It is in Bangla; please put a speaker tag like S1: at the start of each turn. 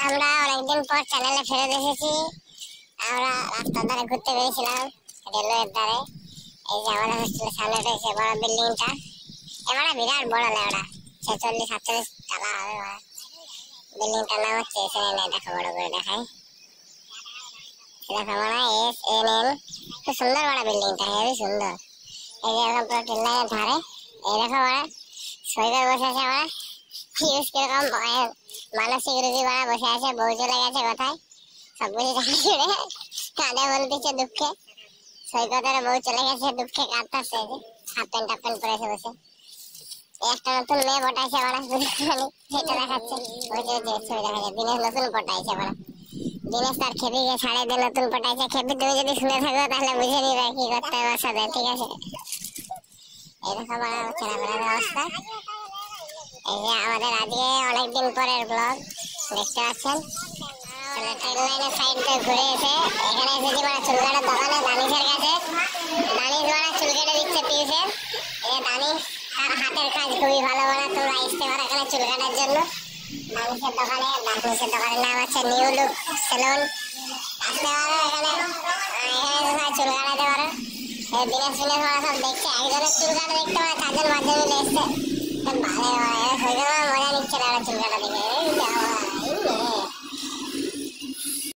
S1: আমরা অনেকদিন পর চ্যানেলে ফেরত এসেছি। আমরা রাস্তার ধারে ঘুরতে বেরিয়েছিলাম, রেলওয়ের ধারে। এই যে আমাদের হোস্টেলের সামনে রয়েছে বড় বিল্ডিংটা। এবার বিরাট বড় লেওড়া, 46-47 তলা হবে। বিল্ডিংটার নাম হচ্ছে SNN। দেখো বড় করে দেখাই, দেখো মানে SNN। খুব সুন্দর বড় বিল্ডিংটা, হেবি সুন্দর। এই যে এরকম পুরো ট্রেন লাইনের ধারে। এই দেখো মানে সৈকত বসে আছে, মানে ইউজ কিরকম মানসিক রুগী বানা বসে আছে। বউ চলে গেছে কোথায়, সবকিছু জানি জুড়ে কাঁদে বলতেছে দুঃখে। সৈকতের বউ চলে গেছে, দুঃখে কাঁদতেছে। হাফ প্যান্ট টাপ প্যান্ট পরেছে বসে। একটা নতুন মেয়ে পটাইছে মানে, সেটা দেখাচ্ছে। ওই যে ছবি দেখা যায়, দিনেশ নতুন পটাইছে মানে। দিনেশ তার খেপিকে ছাড়ে দিয়ে নতুন পটাইছে। খেপি তুমি যদি শুনে থাকো তাহলে বুঝে নিবে কি করতে হবে ওর সাথে, ঠিক আছে? এই দেখো মানে ছেলেমেয়ের অবস্থা। এই যে আমাদের আজকে অনেকদিন পরের ব্লগ দেখতে পাচ্ছেন। ট্রেন লাইনের সাইড দিয়ে ঘুরে এসে এখানে এসেছি মানে চুল কাটার দোকানে, দানিশের কাছে। দানিশ মানে চুল কেটে দিচ্ছে পিউসের। এই দানিশ তার হাতের কাজ খুবই ভালো, মানে তোমরা আসতে পারো এখানে চুল কাটার জন্য। দানিশের দোকানে, দানিশের দোকানের নাম হচ্ছে নিউ লুক সেলুন। আসতে পারো এখানে, এখানে চুল কাটাতে পারো। দিনেশ ফিনেশ ওরা সব দেখছে, একজনের চুল কাটা দেখতে পারে 4 জন 5 জন মিলে এসছে। ভালো মজা নিচ্ছে না চুল কাটা দেখে।